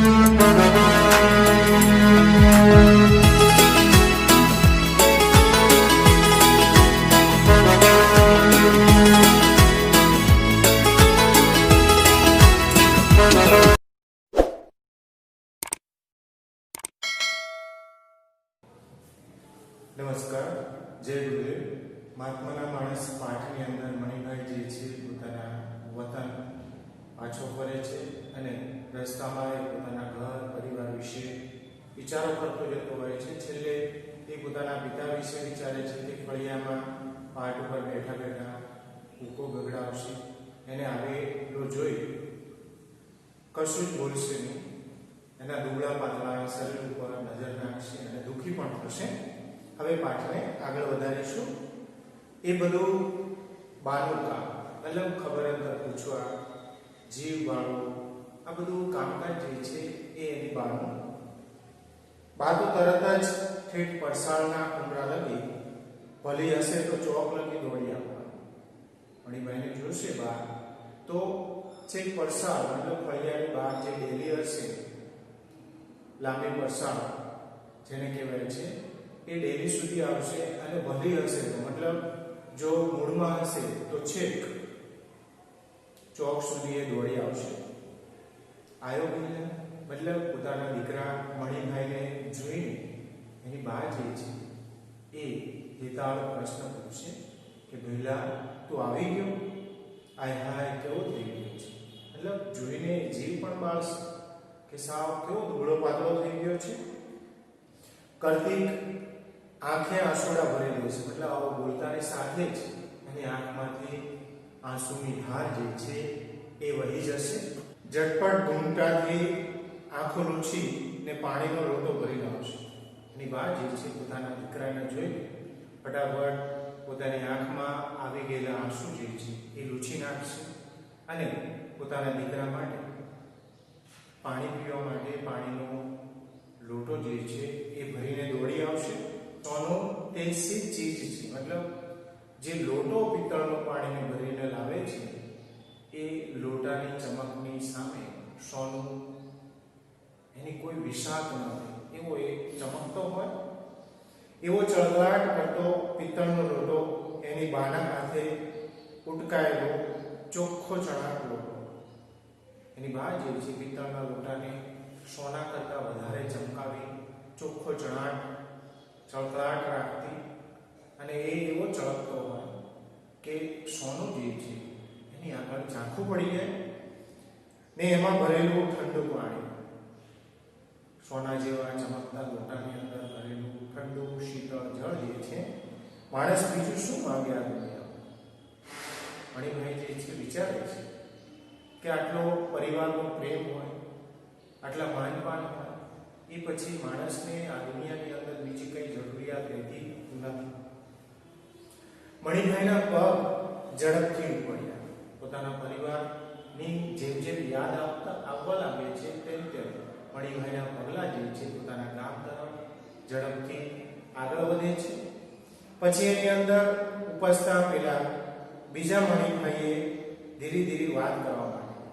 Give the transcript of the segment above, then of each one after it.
નમસ્કાર, જય ગુરુદેવ. મહાત્માના માણસ પાઠની અંદર મણિભાઈ જે છે પોતાના વતન પાછો ફરે છે અને રસ્તામાં એ પોતાના ઘર પરિવાર વિશે વિચારો કરતો જતો હોય છે. છેલ્લે એ પોતાના પિતા વિશે વિચારે છે કે ફળિયામાં પાટ ઉપર બેઠા બેઠા ભૂકો ગગડાવશે, એને આવેલો જોઈ કશું જ બોલશે નહીં, એના દુબળા પાતળા શરીર ઉપર નજર નાખશે અને દુઃખી પણ થશે. હવે પાઠને આગળ વધારીશું. એ બધું બાનું કામ, મતલબ ખબર અંતર પૂછવા, જીવ વાળું, આ બધું કામકાજ જે છે એ એની બાનું. બા તો તરત જ ઠેઠ પરસાળના ઉમરા લગી ભલી હશે તો ચોક લગી દોડી આવવા. મણિભાઈને જોશે બા તો છેક પરસાળ મતલબ ફળિયાની બહાર જે ડેલી હશે, લાંબી પરસાળ જેને કહેવાય છે, એ ડેરી સુધી આવશે અને ભલી હશે તો મતલબ જો મૂળમાં હશે તો છેક ચોક સુધી એ દોડી આવશે. આવ્યો ભાઈ, મતલબ પોતાના દીકરા મણિભાઈને જોઈને એની બા જે છે એ હિતાળ પ્રશ્ન પૂછશે કે ભઈલા તું આવી ગયો? આય હાય કેવો થઈ ગયો છે, મતલબ જોઈને જીવ પણ બાળશે કે સાવ કેવો દુબળો પાતળો થઈ ગયો છે. કાર્તિક આંખે આંસુડા ભરેલી છે, મતલબ આવો બોલતાની સાથે જ એની આંખમાંથી આંસુની ધાર જે છે એ વહી જશે. ઝટપટ ઘૂંટાથી આંખો લૂછી ને પાણીનો લોટો ભરી લાવશે. એની બા જે છે પોતાના દીકરાને જોઈ ફટાફટ પોતાની આંખમાં આવી ગયેલા આંસુ જે છે એ લૂછી નાખશે અને પોતાના દીકરા માટે પાણી પીવા માટે પાણીનો લોટો જે છે એ ભરીને દોડી આવશે. સોનું તે સીધ ચીજ છે, મતલબ જે લોટો પિત્તળનું પાણીને ભરીને લાવે છે એ લોટાની ચમકની સામે સોનું એની કોઈ વિશાળ ન હોય એવો એ ચમકતો હોય. એવો ચળકળાટ કરતો પિત્તળનો લોટો એની બાના હાથે ઉટકાયેલો ચોખ્ખો ચણાટ લોટો. એની બા જે છે પિત્તળના લોટાને સોના કરતા વધારે ચમકાવી ચોખ્ખો ચળકળાટ રાખતી અને એ એવો ચળકતો હોય કે સોનું જે છે એની આગળ ઝાંખું પડી જાય ને એમાં ભરેલું ઠંડુ પાણી, સોના જેવા ચમકતા લોટાની અંદર ભરેલું ઠંડુ શીતળ જળ જે છે. માણસ બીજું શું માંગે આ દુનિયામાં? મણિભાઈ જે છે વિચારે છે કે આટલો પરિવારનો પ્રેમ હોય, આટલા માનપાન હોય, એ પછી માણસને આ દુનિયાની અંદર બીજી કઈ જરૂરિયાત રહેતી નથી. મણિભાઈના પગ ઝડપથી ઉપડ્યા. પોતાના પરિવારની જેમ જેમ યાદ આવવા લાગે છે તેમ તેમ મણિભાઈના પગલા જે છે પોતાના ગામ તરફ ઝડપથી આગળ વધે છે. પછી એની અંદર ઉપસતા પેલા બીજા મણિભાઈએ ધીરે ધીરે વાત કરવા માંડી.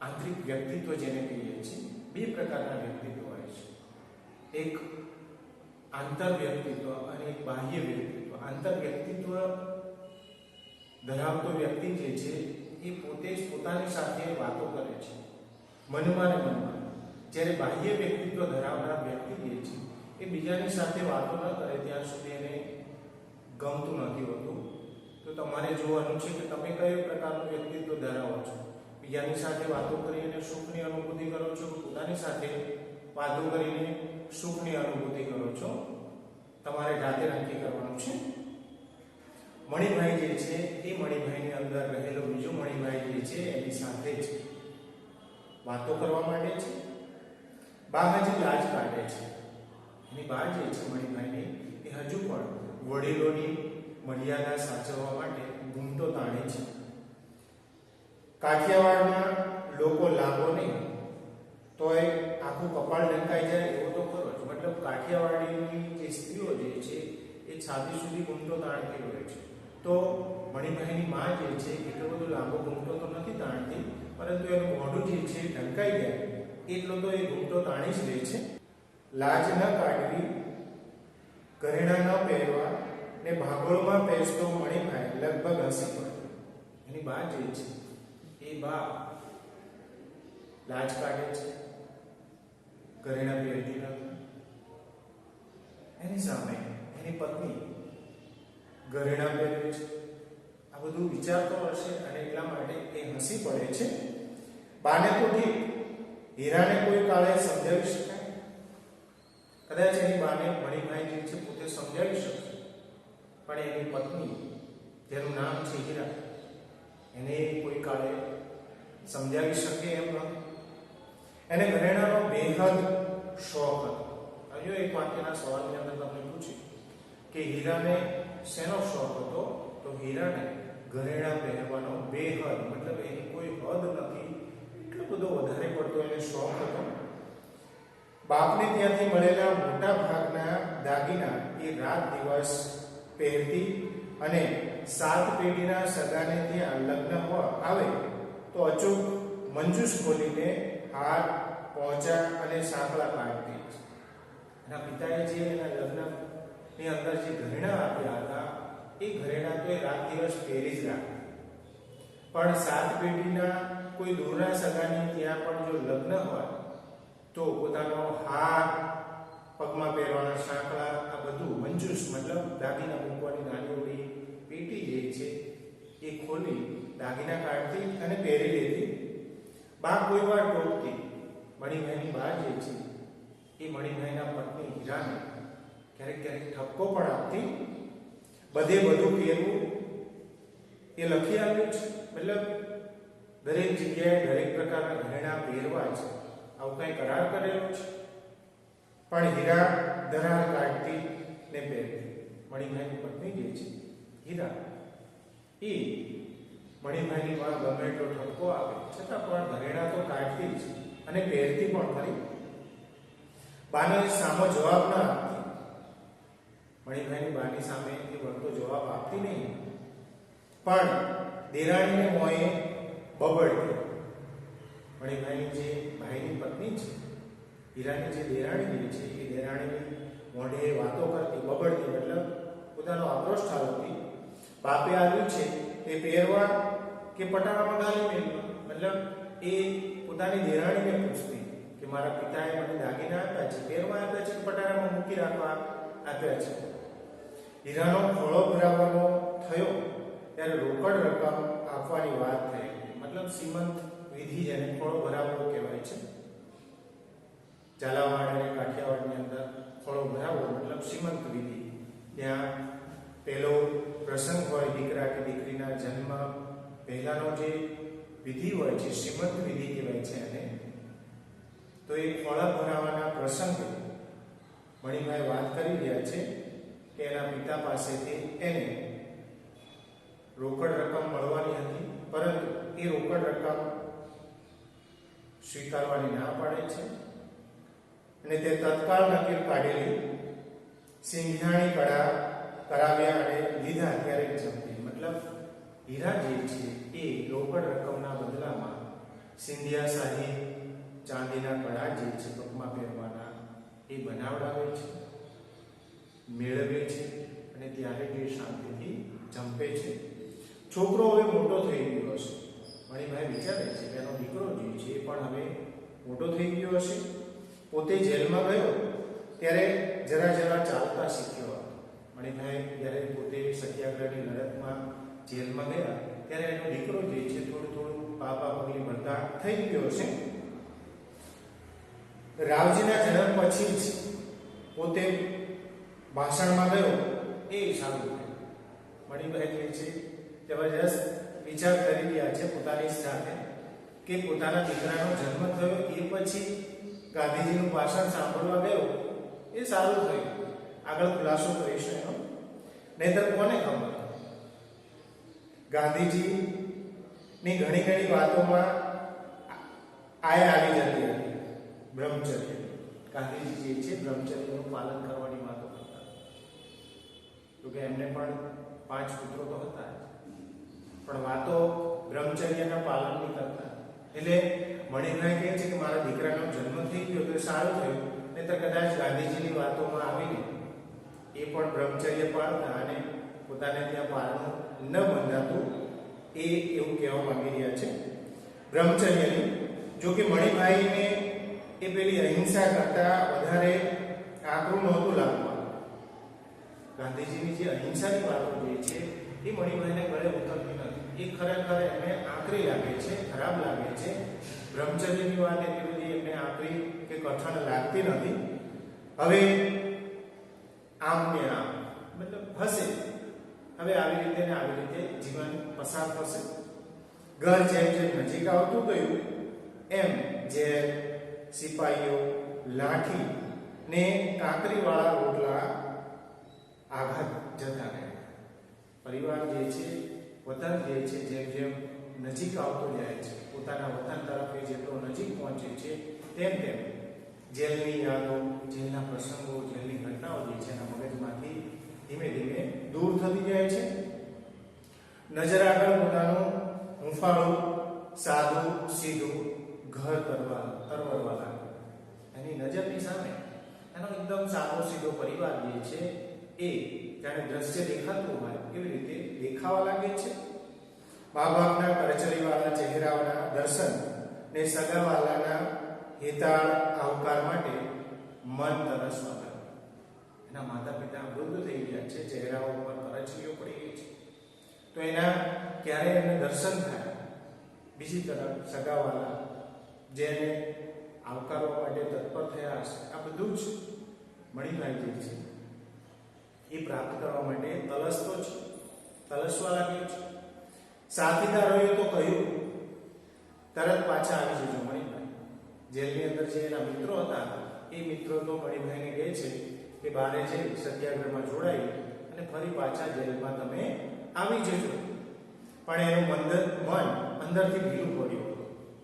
આંતરિક વ્યક્તિત્વ જેને કહીએ છીએ, બે પ્રકારના વ્યક્તિત્વ હોય છે, એક આંતર વ્યક્તિત્વ અને એક બાહ્ય વ્યક્તિત્વ. આંતર વ્યક્તિત્વ ધરાવતો વ્યક્તિ જે છે એ પોતે જ પોતાની સાથે વાતો કરે છે મનમાં ને મનમાં. જ્યારે બાહ્ય વ્યક્તિત્વ ધરાવનાર વ્યક્તિ જે છે એ બીજાની સાથે વાતો ન કરે ત્યાં સુધી એને ગમતું નથી હોતું. તો તમારે જોવાનું છે કે તમે કયો પ્રકારનું વ્યક્તિત્વ ધરાવો છો. બીજાની સાથે વાતો કરીને સુખની અનુભૂતિ કરો છો, પોતાની સાથે વાતો કરીને સુખની અનુભૂતિ કરો છો, તમારે જાતે નક્કી કરવાનું છે. મણિભાઈ જે છે એ મણિભાઈની અંદર રહેલો બીજો મણિભાઈ જે છે એની સાથે જ વાતો કરવા માંડે છે. બા હજી લાજ કાઢે છે. એની બા જે છે મણિભાઈની એ હજુ પણ વડીલોની મર્યાદા સાચવવા માટે ઘૂમટો તાણે છે. કાઠિયાવાડના લોકો લાગો નહીં તોય આખું કપાળ ઢંકાઈ જાય એવો તો ખરો જ. મતલબ કાઠિયાવાડીની જે સ્ત્રીઓ જે છે એ છાતી સુધી ઘૂમટો તાણતી હોય છે. તો મણિભાઈની માં જે છે એટલો બધો લાંબો ઘૂમટો તો નથી તાણતી, પરંતુ એનું મોઢું જે છે ઢંકાઈ જાય એટલો તો એ ઘૂંટો તાણી જ લે છે. લાજ ન કાઢવી, ઘરેણા ન પહેરવા ને ભાગોળમાં પેસતો મણિભાઈ લગભગ હસી પડ્યો. એની બા જે છે એ બા લાજ કાઢે છે, ઘરેણા પહેરતી નથી. એની સામે એની પત્ની ઘરેણા પહેરે છે. આ બધું વિચારતો હશે અને એટલા માટે એ હસી પડે છે. બાને તો ઠીક, હીરાને કોઈ કાળે સમજાવી શકાય. કદાચ એની બાને મણિભાઈ જે છે પોતે સમજાવી શકશે, પણ એની પત્ની જેનું નામ છે હીરા, એને કોઈ કાળે સમજાવી શકે એમ નથી. એને ઘરેણાનો બેહદ શોખ હતો. હજુ એક વાક્યના સવાલની અંદર તમને પૂછ્યું કે હીરાને શેનો શોખ હતો, તો હીરાને ઘરેણા પહેરવાનો બેહદ, મતલબ એની કોઈ હદ નથી, એટલો બધો વધારે પડતો એને શોખ હતો. બાપને ત્યાંથી મળેલા મોટા ભાગના દાગીના એ રાત દિવસ પહેરતી અને 7 પેઢીના સગાને ત્યાં લગ્ન આવે તો અચૂક મંજૂસ ખોલીને હાર, પોંચા અને સાંકળા કાઢતી. એના પિતાએ જે એના લગ્નની અંદર જે ઘરેણા આપ્યા હતા એ ઘરેણા તો એ રાત દિવસ પહેરી જ રાખે. પણ 7 પેઢીના કોઈ દૂરના સગાની ત્યાં પણ જો લગ્ન હોય તો પોતાનો હાર, પગમાં પહેરવાના સાંકળા, આ બધું મંજૂસ, મતલબ દાગીના મૂકવાની નાની ઓળી પેટી જે છે એ ખોલી દાગીના કાઢતી અને પહેરી લેતી. બા કોઈ વાર ટોકતી. મણિભાઈની બા જે છે એ મણિભાઈના પત્ની હીરાને ક્યારેક ક્યારેક ઠપકો પણ આપતી. બધે બધું પહેરવું એ લખી આપ્યું છે, મતલબ દરેક જગ્યાએ દરેક પ્રકારના ઘરેણા પહેરવા છે, આવું કઈ કરાર કરેલો છે. પણ હીરા દરાર કાઢતી ને પહેરતી. મણિભાઈની પત્ની જે છે હીરા એ મણિભાઈની બા ગમે એટલો ઠપકો આપે છતાં પણ ઘરેણા તો કાઢતી જ અને પહેરતી પણ ખરી. બાને સામો જવાબ ના આપતી. મણિભાઈની બાની સામે એ વળતો જવાબ આપતી નહીં, પણ દેરાણીને મોંએ બબડતી. મણિભાઈની જે ભાઈની પત્ની છે, હીરાની જે દેરાણી છે, એ દેરાણીની મોઢે વાતો કરતી, બબડતી, મતલબ પોતાનો આક્રોશ ઠાલવતી. બાપે આવ્યું છે એ પહેરવા કે પટારામાં ગાલી મેળવા, મતલબ એ પોતાની દેરાણીને પૂછતી કે મારા પિતાએ મને દાગીના આપ્યા છે, પહેરવા આપ્યા છે કે પટારામાં મૂકી રાખવા આપ્યા છે. હીરાનો ખોળો ભરાવવાનો થયો ત્યારે રોકડ રકમ આપવાની વાત થઈ. મતલબ શ્રીમંત વિધિ, જેને ખોળો ભરાવવો કહેવાય છે. ઝાલાવાડ અને કાઠિયાવાડની અંદર ખોળો ભરાવવો મતલબ શ્રીમંત વિધિ. ત્યાં પહેલો પ્રસંગ હોય દીકરા કે દીકરીના જન્મ પહેલાનો જે વિધિ હોય છે, શ્રીમંત વિધિ કહેવાય છે એને. તો એ ખોળા ભરાવાના પ્રસંગે મણિભાઈ વાત કરી રહ્યા છે કે એના પિતા પાસેથી એને રોકડ રકમ મળવાની હતી, પરંતુ એ રોકડ રકમ સ્વીકારવાની ના પાડે છે અને તે તત્કાળ નકીલ કાઢેલી સિંઘાણી કડા કરાવ્યા અને લીધા ત્યારે જમતી. મતલબ હીરા જે છે એ રોકડ રકમના બદલામાં સિંધિયા શાહી ચાંદીના કડા જે છે પગમાં પહેરવાના એ બનાવડાવે છે, મેળવે છે અને ત્યારે તે શાંતિથી જંપે છે. છોકરો હવે મોટો થઈ ગયો હશે. મણિભાઈ વિચારે છે કે એનો દીકરો જે છે એ પણ હવે મોટો થઈ ગયો હશે. પોતે જેલમાં ગયો ત્યારે જરા જરા ચાલતા શીખ્યો હતો. મણિભાઈ જ્યારે પોતે સત્યાગ્રહની લડતમાં જેલમાં ગયા ત્યારે એનો દીકરો જે છે થોડું થોડું પાપા પગલી ભરતા થઈ ગયો છે. રાવજીના જન્મ પછી જ પોતે ભાષણમાં ગયો એ સારું થયું. મણિભાઈ જે છે જબરજસ્ત વિચાર કરી રહ્યા છે પોતાની સાથે કે પોતાના દીકરાનો જન્મ થયો એ પછી ગાંધીજીનું ભાષણ સાંભળવા ગયો એ સારું થયું. આગળ ખુલાસો કરીશું એનો, નહીંતર કોને ખબર. ગાંધીજીની ઘણી ઘણી વાતોમાં આયા આવી જતી હતી બ્રહ્મચર્ય. ગાંધીજી જે છે બ્રહ્મચર્યનું પાલન કરવાની વાતો કરતા. તો કે એમને પણ 5 પુત્રો તો હતા, પણ વાતો બ્રહ્મચર્યના પાલનની કરતા. એટલે મણિભાઈ કહે છે કે મારા દીકરાનો જન્મ થઈ ગયો તો સારું થયું, નહીંતર કદાચ ગાંધીજીની વાતોમાં આવીને એ પણ બ્રહ્મચર્ય પાળતા અને પોતાને ત્યાં પારણું ન બંધાતું, એ એવું કહેવા માંગી રહ્યા છે બ્રહ્મચર્યની. જો કે મણિભાઈને એ પેલી અહિંસા કરતા વધારે આકરું નહોતું લાગતું. ગાંધીજીની જે અહિંસાની વાતો જે છે એ મણિભાઈને ગળે ઉતરતી નથી. એ ખરેખર એમને આકરી લાગે છે, ખરાબ લાગે છે. બ્રહ્મચર્યની વાત એટલી બધી એમને આકરી કે કઠણ લાગતી નથી. હવે આમ ને આમ મતલબ હશે, હવે આવી રીતે ને આવી રીતે જીવન પસાર થશે. ઘર જેમ જેમ નજીક આવતું ગયું એમ જે સિપાહીઓ લાઠી ને કાંકરી વાળા રોટલા આઘાત જતા રહ્યા. પરિવાર જે છે, વતન જે છે, જેમ જેમ નજીક આવતો જાય છે, પોતાના વતન તરફ જેટલો નજીક પહોંચે છે તેમ તેમ જેલની યાદો, જેલના પ્રસંગો, જેલની ઘટનાઓ જે છે એના મગજમાંથી ધીમે ધીમે દૂર થતી જાય છે. નજર આગળ પોતાનું હુંફાળું, સાદું, સીધું ઘર તરવરવા લાગે. એની નજરની સામે એનો એકદમ સાદો સીધો પરિવાર જે છે એ જાણે દ્રશ્ય દેખાતું હોય એવી રીતે દેખાવા લાગે છે. મા બાપના કરચલીવાળા ચહેરાઓના દર્શન ને સગાવાલાના હિતાળ આવકાર માટે મન તરસવા લાગે. એના માતા પિતા વૃદ્ધ થઈ ગયા છે, ચહેરાઓ પર કરચલીઓ પડી ગઈ છે, તો એના ક્યારે એમને દર્શન થાય. બીજી તરફ સગાવાલા જેને આવકારવા માટે તત્પર થયા હશે, આ બધું જ મણિભાઈ જે છે એ પ્રાપ્ત કરવા માટે તલસતો છે, તલસવા લાગ્યો છે. સાથીદારોએ તો કહ્યું તરત પાછા આવી જજો મણિભાઈ. જેલની અંદર જે એના મિત્રો હતા એ મિત્રો તો મણિભાઈને કહે છે કે બારે જઈ સત્યાગ્રહમાં જોડાઈ અને ફરી પાછા જેલમાં તમે આવી જજો. પણ એનું મન અંદરથી ભીલું પડ્યું.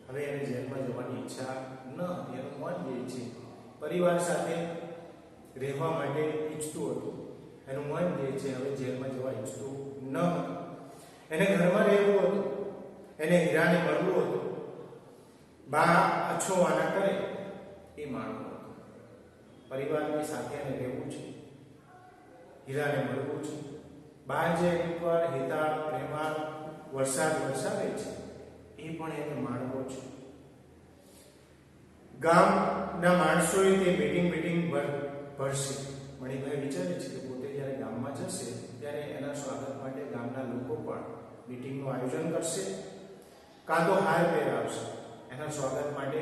હવે એને જેલમાં જવાની ઈચ્છા ન હતી. એનું મન જે છે પરિવાર સાથે રહેવા માટે ઈચ્છતું હતું. એનું મન જે છે હવે જેલમાં જવા ઈચ્છતું ન હતું. એને ઘરમાં રહેવું હતું, એને હીરાને મળવું હતું, બા અછોવાના કરે એ માણવું હતું. પરિવારની સાથે એને રહેવું છે, હીરાને મળવું છે. બા જે એની પર હિતાળ પ્રેમાળ વરસાદ વરસાવે છે એ પણ એને માણવો છે. ગામના માણસોએ તે મીટિંગ ભરશે. મણિભાઈ વિચારે છે કે પોતે જ્યારે ગામમાં જશે ત્યારે એના સ્વાગત માટે ગામના લોકો પણ મીટિંગનું આયોજન કરશે, કાં તો હાર પહેરાવશે. એના સ્વાગત માટે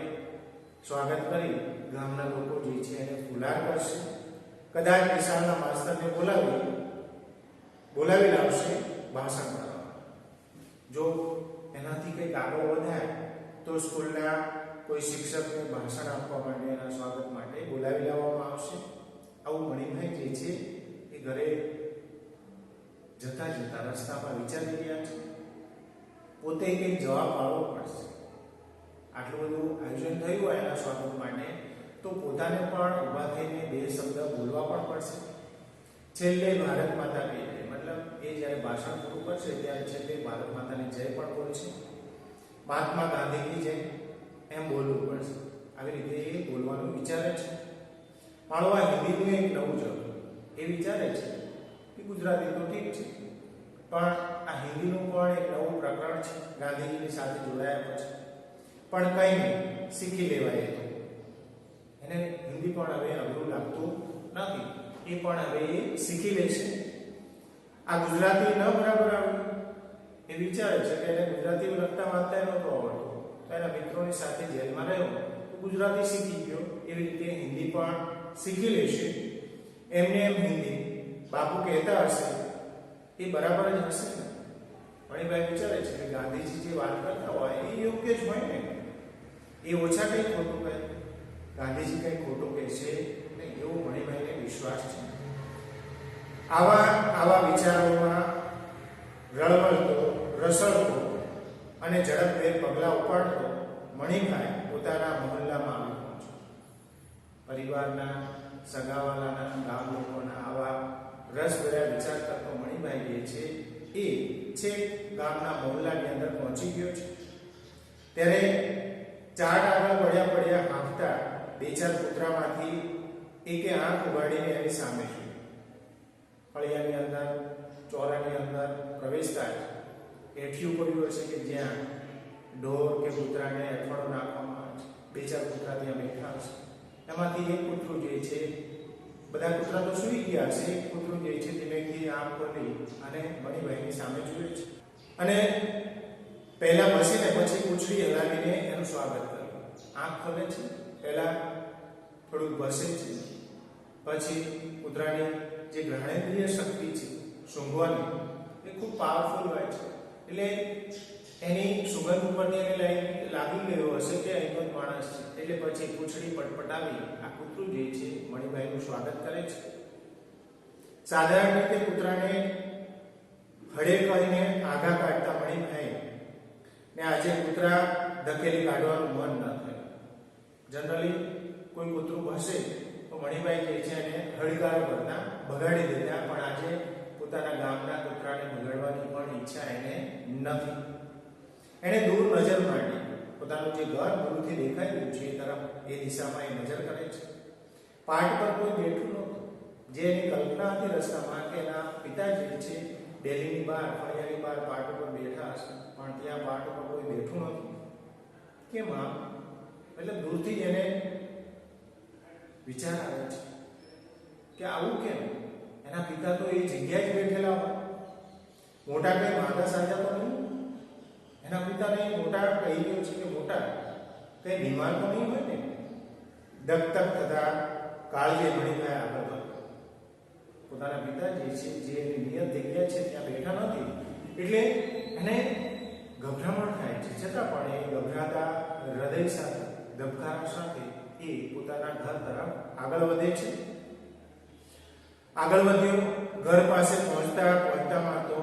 સ્વાગત કરી ગામના લોકો જે છે એને ફુલાર કરશે. કદાચ નિશાળના માસ્તરને બોલાવી લાવશે ભાષણ કરવા. જો એનાથી કંઈક આગળ વધાય તો સ્કૂલના કોઈ શિક્ષકને ભાષણ આપવા માટે એના સ્વાગત માટે બોલાવી લાવવામાં આવશે. આવું મણિભાઈ જે છે એ ઘરે જતા જતા રસ્તામાં વિચારી રહ્યા છે. પોતે કંઈક જવાબ આપવો પડશે. આટલું બધું આયોજન થયું હોય એના સ્વાગત માટે તો પોતાને પણ ઊભા થઈને બે શબ્દ બોલવા પણ પડશે. છેલ્લે ભારત માતા કહી જાય, મતલબ એ જ્યારે ભાષણ પૂરું કરશે ત્યારે છેલ્લે ભારત માતાની જય પણ બોલશે. મહાત્મા ગાંધીની જય એમ બોલવું પડશે. આવી રીતે એ બોલવાનું વિચારે છે. માળવા હિન્દીનું એક નવું જગ એ વિચારે છે કે ગુજરાતી તો ઠીક છે, પણ આ હિન્દીનું પણ એક નવું પ્રકરણ છે ગાંધીજીની સાથે જોડાયા પછી. પણ કંઈ નહીં, શીખી લેવાય. તો એને હિન્દી પણ હવે અઘરું લાગતું નથી. એ પણ હવે એ શીખી લેશે. આ ગુજરાતી ન બરાબર આવડ્યું એ વિચારે છે કે એને ગુજરાતી લખતા વાંચતા નહોતું આવડતું, તો એના મિત્રોની સાથે જેલમાં રહ્યો તો ગુજરાતી શીખી ગયો. એવી રીતે હિન્દી પણ શીખી લેશે. એમને એમ હિન્દી બાપુ કહેતા હશે એ બરાબર જ હશે ને. મણિભાઈ વિચારે છે કે ગાંધીજી જે વાત કરતા હોય એ યોગ્ય જ હોય ને, એ ઓછા કંઈ ખોટું કહે, ગાંધીજી કંઈ ખોટું કહેશે નહીં એવો મણિભાઈને વિશ્વાસ છે. આવા વિચારોમાં રળવળતો, રસળતો અને ઝડપભેર પગલાં ઉપાડતો મણિભાઈ પોતાના મહોલ્લામાં આવી પહોંચ્યો. પરિવારના, સગાવાલાના, ગામ લોકોના આવા રસભર્યા વિચાર કરતો મણિભાઈ જે છે એ છેક ગામના મહોલ્લાની અંદર પહોંચી ગયો છે. ત્યારે ચાટ આગળ પડ્યા હાંફતા બે ચાર કૂતરામાંથી એકે આંખ ઉગાડીને એની સામે જોયું. ફળિયાની અંદર, ચોરાની અંદર પ્રવેશતા જ એઠિયું પડ્યું હશે કે જ્યાં ઢોર કે કૂતરાને અઠવાડો નાખવામાં આવે છે. બે ચાર કૂતરા ત્યાં બેઠા હશે. એમાંથી એક કૂતરું જે છે, બધા કૂતરા તો સૂઈ ગયા હશે, એક કૂતરું જે છે ધીમેથી આંખ ખોલી અને મણિભાઈની સામે જોયું છે અને પહેલા બસીને પછી પૂંછડી હલાવીને એનું સ્વાગત કર્યું. આંખ ખોલે છે, પહેલા થોડુંક બસે છે, પછી કૂતરાની જે ગ્રહણેન્દ્રિય શક્તિ છે સૂંઘવાની એ ખૂબ પાવરફુલ હોય છે. એટલે એની સુગંધ ઉપરથી એને લાગી ગયો હશે કે અહીંનો જ માણસ છે. એટલે પછી પૂંછડી પટપટાવી આ કૂતરું જે છે મણિભાઈનું સ્વાગત કરે છે. સાધારણ રીતે કૂતરાને હળે કરીને આગા કાઢતા મણિભાઈ ને આજે કૂતરા ધકેલી કાઢવાનું મન ન થયું. જનરલી કોઈ કૂતરું હશે તો મણિભાઈ જે છે એને હળગારો કરતા ભગાડી દેતા, પણ આજે પોતાના ગામના કૂતરાને ભગાડવાની પણ ઈચ્છા એને નથી. એને દૂર નજર માંડી, પોતાનું જે ઘર દૂરથી દેખાઈ રહ્યું છે એ તરફ, એ દિશામાં એ નજર કરે છે. પાટ પર કોઈ બેઠું નહોતું. જે એની કલ્પના હતી રસ્તામાં કે એના પિતાજી છે ડેલીની બહાર, ફળિયાની બહાર પાટ ઉપર બેઠા હશે, પણ ત્યાં પાટ ઉપર કોઈ બેઠું નહોતું. કેમ આમ? એટલે દૂરથી જ એને વિચાર આવે છે કે આવું કેમ? એના પિતા તો એ જગ્યાએ જ બેઠેલા હોય. મોટા કઈ માતા સાજા તો નહીં. એના પિતાને મોટા કહી ગયો છે કે મોટા કઈ બીમાર તો નહીં હોય ને. દગદગ થતા કાળજે મણિભાઈ આગળ વધ્યો. પોતાના પિતા જે છે, જે નિયત જગ્યા છે ત્યાં બેઠા નથી, એટલે એને ગભરામણ થાય છે. છતાં પણ એ ગભરાતા હૃદય સાથે, ધબકારા સાથે એ પોતાના ઘર તરફ આગળ વધે છે. આગળ વધ્યો. ઘર પાસે પહોંચતામાં તો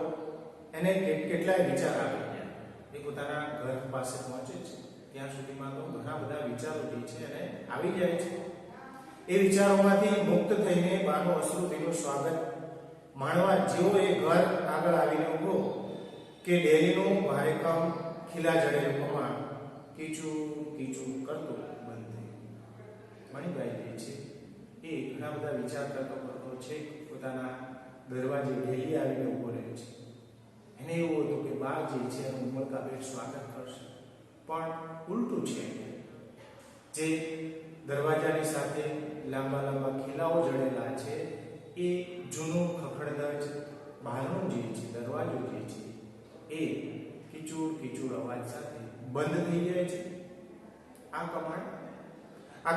એને કેટલાય વિચાર આવી ગયા. એ પોતાના ઘર પાસે પહોંચે છે ત્યાં સુધીમાં તો ઘણા બધા વિચારો જે છે એને આવી જાય છે. એ વિચારોમાંથી મુક્ત થઈને બાનો અશ્રુભીનું સ્વાગત માણવા જેવો એ ઘર આગળ આવીને ઊભો કે ડેલીનું ભારે કામ ખીલા જડેલું કમાણ કીચું કરતું બંધ થયું. મણિભાઈ જે છે એ ઘણા બધા વિચાર કરતો છે. પોતાના દરવાજે ડેલી આવીને ઊભો રહે છે. એને એવું હતું કે બા જે છે એનું ઉમળકાભેર સ્વાગત કરશે, પણ ઉલટું છે. જે દરવાજાની સાથે લાંબા લાંબા ખીલાઓ જડેલા છે એ જૂનું ખખડધજ બારણું જે છે, દરવાજો જે છે એ કીચુડ અવાજ સાથે બંધ થઈ જાય છે. આ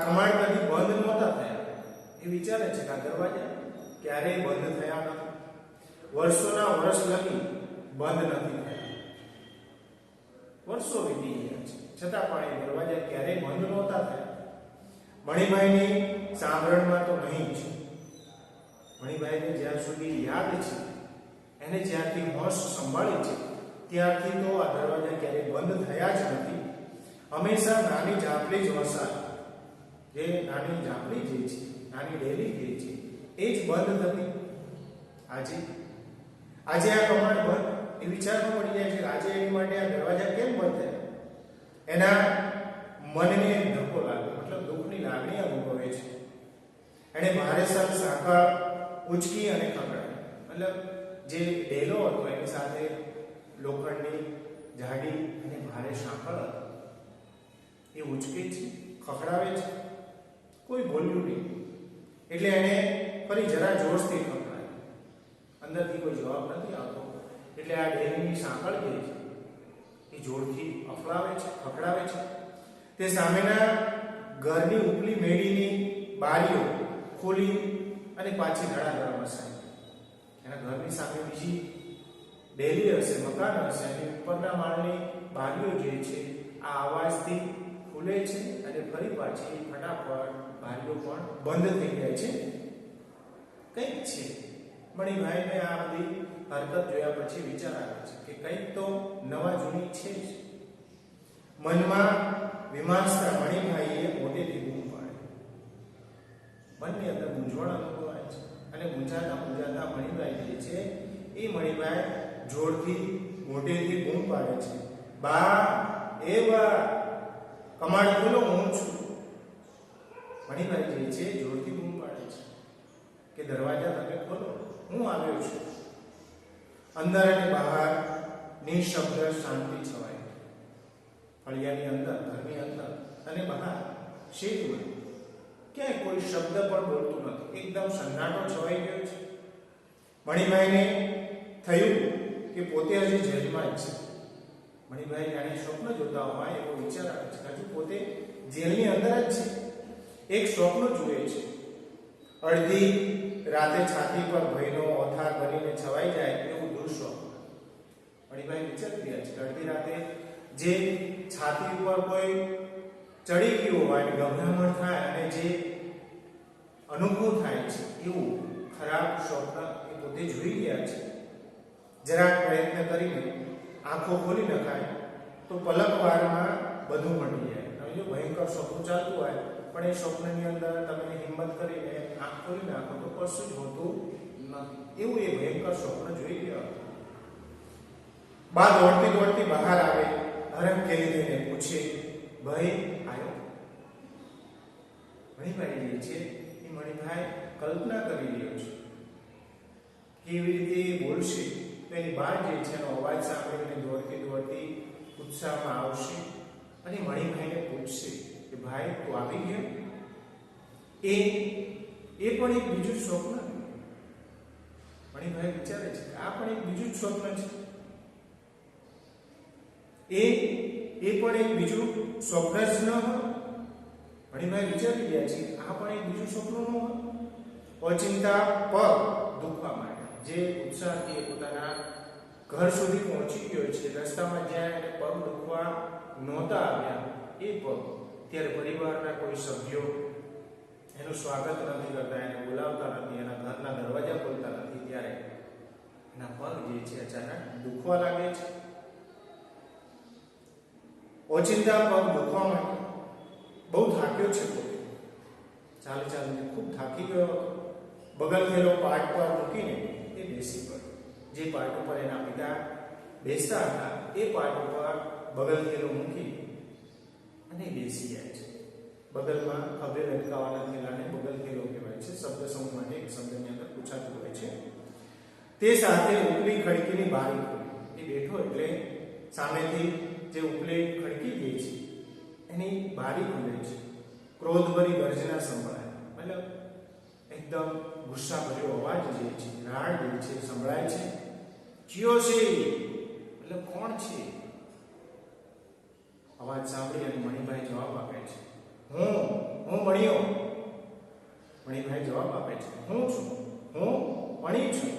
કમાડ કદી બંધ નહોતા થયા. એ વિચારે છે કે આ દરવાજા ક્યારેય બંધ થયા નથી. વર્ષોના વર્ષ લગી બંધ નથી થયા. વર્ષો વીતી ગયા છે, છતાં પણ એ દરવાજા ક્યારેય બંધ નહોતા થયા. મણિભાઈની સાંભળમાં તો નહીં છે. મણિભાઈને જ્યાં સુધી યાદ છે, એને જ્યારથી હોશ સંભાળી છે ત્યારથી તો આ દરવાજા ક્યારેય બંધ થયા જ નથી. હંમેશા નાની ઝાંપડી જ વસાય. જે નાની ઝાંપડી જે છે, નાની ડેલી જે છે એ જ બંધ થતી. આજે આ કમાડ બંધ. એ વિચારમાં પડી જાય છે કે આજે એની માટે આ દરવાજા કેમ બંધ થયા. એના મનને ધક્કો લાગે, મતલબ દુઃખની લાગણી અનુભવે છે. એને ભારે શાખા ઉચકી અને ખખડાવી. મતલબ જે ડેલો હતો એની સાથે લોખંડની જાડી અને ભારે સાંકળ હતી. એ ઉચકે છે, ખખડાવે છે. કોઈ બોલ્યું નહીં. એટલે એને ફરી જરા જોરથી ખખડાવી. અંદરથી કોઈ જવાબ નથી આવતો. એટલે આ ડેલીની સાંકળ જે છે એ જોરથી અફળાવે છે, ખખડાવે છે. તે સામેના ઘરની ઉપલી મેડીની બારીઓ ખોલી અને પાછી ધડાધડ વસાવી. એના ઘરની સામે બીજી ડેલી હશે, મકાન હશે, અને ઉપરના માળની બારીઓ જે છે આ અવાજથી ખુલે છે અને ફરી પાછી ફટાફટ બારીઓ પણ બંધ થઈ જાય છે. કંઈક છે. મણિભાઈને આ બધી હરકત જોયા પછી વિચાર આવે છે કે કંઈક તો નવા જૂની છે જ. મનમાં વિમાનસ્તા મણિભાઈએ મોટેથી બૂમ પાડી. મનની અંદર મૂંઝવણ અનુભવાય છે અને મૂંઝાતા મણિભાઈ જે છે એ મણિભાઈ જોરથી મોટેથી બૂમ પાડે છે, બા, એ બા. કમાડ ખોલો, હું છું. મણિભાઈ જે છે જોરથી બૂમ પાડે છે કે દરવાજા તમે ખોલો, હું આવ્યો છું. અંદર અને બહાર નિશબ્દ શાંતિ છવાય. ફળિયાની અંદર, ઘરની અંદર અને બહાર શેરીમાં ક્યાંય કોઈ શબ્દ પણ બોલતું નથી. એકદમ સન્નાટો છવાઈ ગયો છે. મણિભાઈને થયું કે પોતે હજી જેલમાં જ છે. મણિભાઈ જાણે સ્વપ્ન જોતા હોય એવો વિચાર આવે છે. હજુ પોતે જેલની અંદર જ છે. એક સ્વપ્ન જુએ છે. અડધી રાતે છાતી પર ભયનો ઓથાર બનીને છવાઈ જાય એવું દુઃસ્વપ્ન. મણિભાઈ વિચારી રહ્યા છે કે અડધી રાતે જે છાતી ઉપર કોઈ ચડી ગયું હોય, ગભરામણ થાય અને જે અનુભવ થાય છે એવું ખરાબ સ્વપ્ન એ પોતે જોઈ રહ્યા છે. જરાક પ્રયત્ન કરીને આંખો ખોલી નખાય તો પલકવારમાં બધું મળી જાય. હવે જો ભયંકર સ્વપ્ન ચાલતું હોય પણ એ સ્વપ્નની અંદર તમે હિંમત કરીને આંખ ખોલી નાખો તો કશું જ હોતું નથી. એવું એ ભયંકર સ્વપ્ન જોઈ ગયો. બા દોડતી દોડતી બહાર આવે, હરખ કેલી થઈને પૂછે, ભાઈ આવ્યો? મણિભાઈ જે છે એ મણિભાઈ કલ્પના કરી રહ્યો છે કેવી રીતે બોલશે. તો એની બા જે છે એનો અવાજ સાંભળીને દોડતી દોડતી ઉત્સાહમાં આવશે અને મણિભાઈને પૂછશે કે ભાઈ તું આવી ગયો? એ પણ એક બીજું સ્વપ્ન. મણિભાઈ વિચારે છે કે આ પણ એક બીજું જ સ્વપ્ન છે. એ પણ એક બીજું સ્વપ્ન જ ન હોય. મણિભાઈ વિચારી રહ્યા છે આ પણ એક બીજું સ્વપ્ન ન હોય. ઓચિંતા પગ દુખવા માટે જે ઉત્સાહથી પોતાના ઘર સુધી પહોંચી ગયો છે, રસ્તામાં જ્યાં એને પગ દુખવા નહોતા આવ્યા એ પગ ત્યારે પરિવારના કોઈ સભ્યો એનું સ્વાગત નથી કરતા, એને બોલાવતા નથી, એના ઘરના દરવાજા ખોલતા નથી, ત્યારે એના પગ જે છે અચાનક દુખવા લાગે છે. ઓચિંતા પગ દુખવા માટે બહુ થાક્યો છે. પોતે ચાલી ચાલીને ખૂબ થાકી ગયો. બગલ થયેલો પાટ પર મૂકીને એ બેસી પડ્યો. જે પાટ ઉપર એના પિતા બેસતા હતા એ પાટ ઉપર બગલ થયેલો મૂકી અને બેસી જાય છે. બગલમાં ખભે લટકાવાના થેલાને બગલ થયેલો કહેવાય છે. શબ્દ સમૂહ માટે એક શબ્દની અંદર પૂછાતું હોય છે. તે સાથે ઉપલી ખડકીની બારી ખોલી. એ બેઠો એટલે સામેથી જે ઉપલી ખડકી ગઈ છે એની બારી ખુલે છે. ક્રોધભરી ગર્જના સંભળાય. મતલબ એકદમ ગુસ્સાભર્યો અવાજ જે છે, રાડ જે છે સંભળાય છે. કયો છે? એટલે કોણ છે? અવાજ સાંભળી અને મણિભાઈ જવાબ આપે છે, હું મણિયો. મણિભાઈ જવાબ આપે છે, હું છું, હું મણી છું.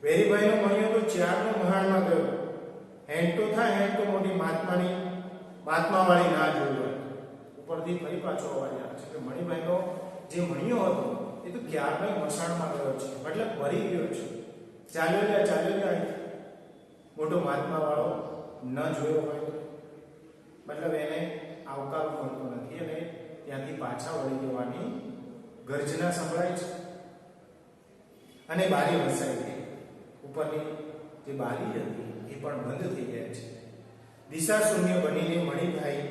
વેરીભાઈનો મણિયો તો ચારનો મહાણમાં ગયો. હેન્ડ તો થાય, હેન્ડ તો મોટી મહાત્માવાળી ના જોયું હોય. ઉપરથી ફરી પાછો અવાજ આવે છે કે મણિભાઈનો જે મણિયો હતો એ તો ક્યારનો મસાણમાં ગયો છે, મતલબ મરી ગયો છે. ચાલ્યો જાય મોટો મહાત્મા વાળો ન જોયો હોય, મતલબ એને આવકાર મળતો નથી અને ત્યાંથી પાછા વળી જવાની ગર્જના સંભળાય છે. અને બારી વસાઈ ગઈ. ઉપરની જે બારી હતી એ પણ બંધ થઈ જાય છે. દિશા શૂન્ય બનીને મણિભાઈ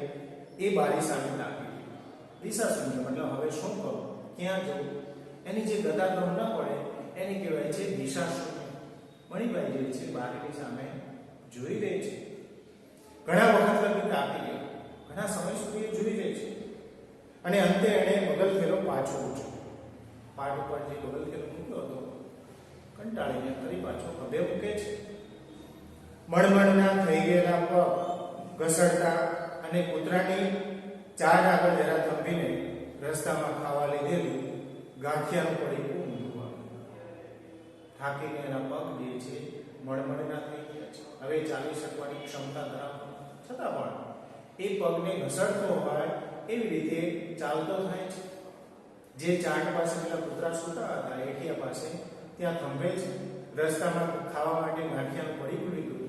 એ બારી સામે લાગી. દિશા શૂન્ય મતલબ હવે શું કરું, ક્યાં જવું, એની જે ગદાગ્રહ ન પડે એને કહેવાય છે દિશા શૂન્ય. મણિભાઈ જે છે બારીની સામે જોઈ રહે છે. ઘણા વખત લગી તાકી ગયો. ઘણા સમય સુધી જોઈ રહે છે અને અંતે એણે બગલ ફેરો પાછો ઉઠ્યો. પાટ ઉપર જે બગલ ફેરો મૂક્યો હતો કંટાળીને ફરી પાછો ખભે મૂકે છે. મણમણના થઈ ગયેલા પગ ઘસડતા અને કૂતરાની ચાર આગળ જરા થંભીને રસ્તામાં ખાવા લીધેલું ગાંઠિયાનું પડીકું ઊંધું આવ્યું. થાકીને એના પગ જે છે મણમણના થઈ ગયા છે. હવે ચાલી શકવાની ક્ષમતા ધરાવતો છતાં પણ એ પગને ઘસડતો હોય એવી રીતે ચાલતો થાય છે. જે ચાટ પાસે પેલા કૂતરા સૂતા હતા એઠિયા પાસે ત્યાં થંભે છે. રસ્તામાં ખાવા માટે ગાંઠિયાનું પડીકું લીધું,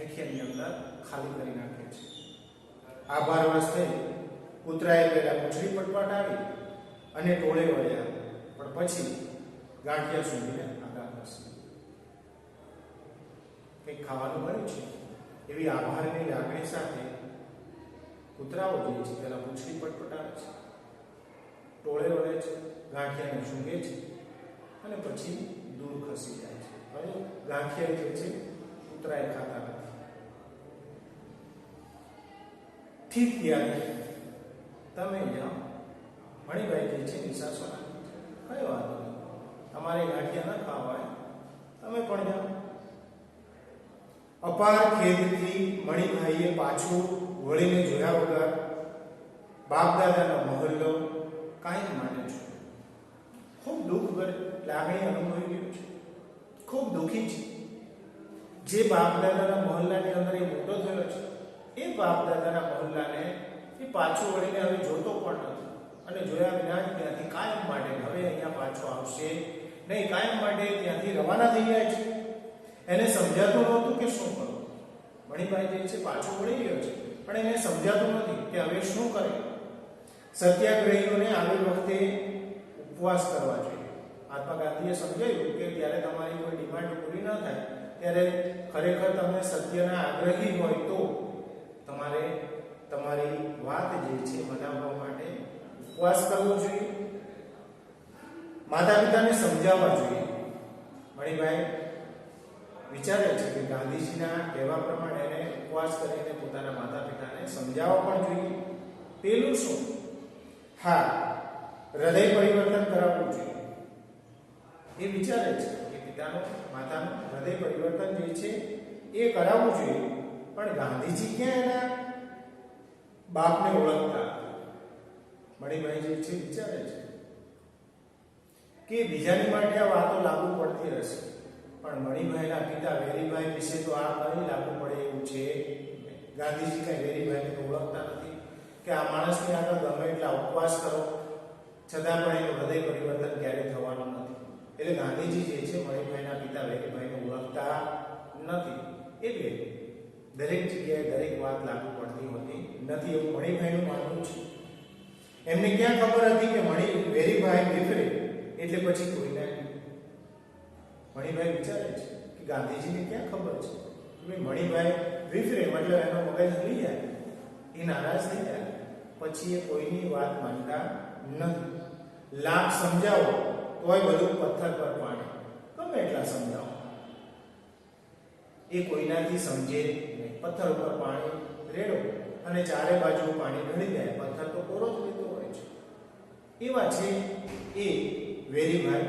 એઠિયાની અંદર ખાલી કરી નાખે છે. આભારવશ થઈ કૂતરાએ પેલા પૂંછડી પટપટ આવી અને ટોળે વળ્યા, પણ પછી ગાંઠિયા સૂંઘીને આગા કરશે. કંઈક ખાવાનું મળ્યું છે એવી આભારની લાગણી સાથે કૂતરાઓ જે છે પેલા પૂંછડી પટપટાવે છે, ટોળે વળે છે, ગાંઠિયાને સૂંઘે છે અને પછી દૂર ખસી જાય છે. હવે ગાંઠિયા જે છે કૂતરાએ ખાતા નથી. ઠીક ત્યારે તમે જાઓ, મણિભાઈ જે છે નિશાસો નાખે છે, કઈ વાંધો નહીં, તમારે ગાંઠિયા ન ખાવા હોય તમે પણ જાઓ. અપાર ખેદથી મણિભાઈએ પાછું વળીને જોયા વગર બાપ દાદાનો મહોલ્લો કાયમ માટે છે. ખૂબ દુઃખ લાગણી અનુભવી ગયું છે, ખૂબ દુઃખી છે. જે બાપ દાદાના મહોલ્લાની અંદર એ મોટો થયો છે, એ બાપ દાદાના મહોલ્લાને એ પાછું વળીને હવે જોતો પણ નથી અને જોયા વિના જ ત્યાંથી કાયમ માટે હવે અહીંયા પાછો આવશે નહીં, કાયમ માટે ત્યાંથી રવાના થઈ જાય છે. એને સમજાતું નહોતું કે શું કરવું. મણિભાઈ જે છે પાછો વળી ગયો છે પણ એને સમજાતું નથી કે હવે શું કરે. સત્યાગ્રહીઓને આવી વખતે ઉપવાસ કરવા જોઈએ. મહાત્મા ગાંધીએ સમજાવ્યું કે જ્યારે તમારી કોઈ ડિમાન્ડ પૂરી ન થાય ત્યારે ખરેખર તમે સત્યના આગ્રહી હોય તો તમારે તમારી વાત જે છે મનાવવા માટે ઉપવાસ કરવો જોઈએ, માતા પિતાને સમજાવવા જોઈએ. મણિભાઈ વિચારે છે કે ગાંધીજીના કહેવા પ્રમાણે એને ઉપવાસ કરીને પોતાના માતા પિતાને સમજાવવા પણ જોઈએ. પેલું શું? હા, હૃદય પરિવર્તન કરાવવું જોઈએ. એ વિચારે છે કે પિતાનું માતાનું હૃદય પરિવર્તન જે છે એ કરાવવું જોઈએ. પણ ગાંધીજી ક્યાં એના બાપને ઓળખતા? મણિભાઈ જે છે વિચારે છે કે બીજાની માટે આ વાતો લાગુ પડતી હશે પણ મણિભાઈના પિતા વેરીભાઈ વિશે તો આ કઈ લાગુ પડે એવું છે. ગાંધીજી કઈ વેરીભાઈને તો ઓળખતા નથી કે આ માણસની આગળ ગમે એટલા ઉપવાસ કરો છતાં પણ એનું હૃદય પરિવર્તન ક્યારે થવાનું નથી. એટલે ગાંધીજી જે છે મણિભાઈના પિતા વેરીભાઈને ઓળખતા નથી. એટલે દરેક જગ્યાએ દરેક વાત લાગુ પડતી હોતી નથી એવું મણિભાઈનું માનવું છે. એમને ક્યાં ખબર હતી કે વેરીભાઈ વિફરે એટલે પછી કોઈને. મણિભાઈ વિચારે છે કે ગાંધીજીને ક્યાં ખબર છે કે મણિભાઈ વિફરે મતલબ એનો મગજ હલી જાય, એ નારાજ થઈ જાય, પછી એ કોઈની વાત માનતા નથી. લાખ સમજાવો તોય બધું પથ્થર પર પાણી, ગમે એટલા સમજાવો એ કોઈનાથી સમજે નહીં. પથ્થર ઉપર પાણી રેડો અને ચારે બાજુ પાણી ઢળી જાય, પથ્થર તો કોરો જ રહેતો હોય છે. એવા છે એ વેરીભાઈ,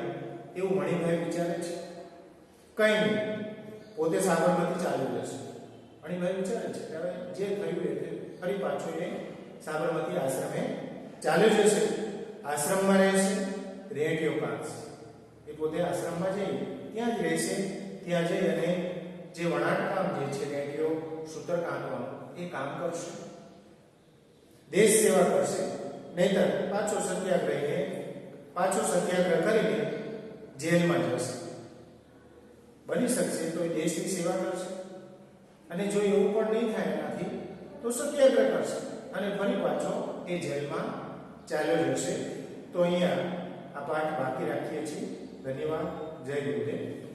એવું મણિભાઈ વિચારે છે. કઈ નહીં, પોતે સાબરમતી ચાલ્યો જશે. મણિભાઈ વિચારે છે કે હવે જે થયું એ ફરી પાછો એ સાબરમતી આશ્રમે ચાલ્યો જશે, આશ્રમમાં રહેશે, રેડિયો કાઢશે. એ પોતે આશ્રમમાં જઈ ત્યાં જ રહેશે, ત્યાં જઈ અને જે વણાટ કામ જે છે રેડિયો સૂત્ર કાઢવાનું એ કામ કરશે, દેશ સેવા કરશે. નહીતર પાછો સત્યાગ્રહ કરીને જેલમાં જશે. બની શકશે તો એ દેશની સેવા કરશે અને જો એવું પણ નહીં થાય એનાથી તો સત્યાગ્રહ કરશે અને ફરી પાછો એ જેલમાં ચાલ્યો જશે. તો અહીંયા આ પાઠ બાકી રાખીએ છીએ. ધન્યવાદ. જય ગુરુદેવ.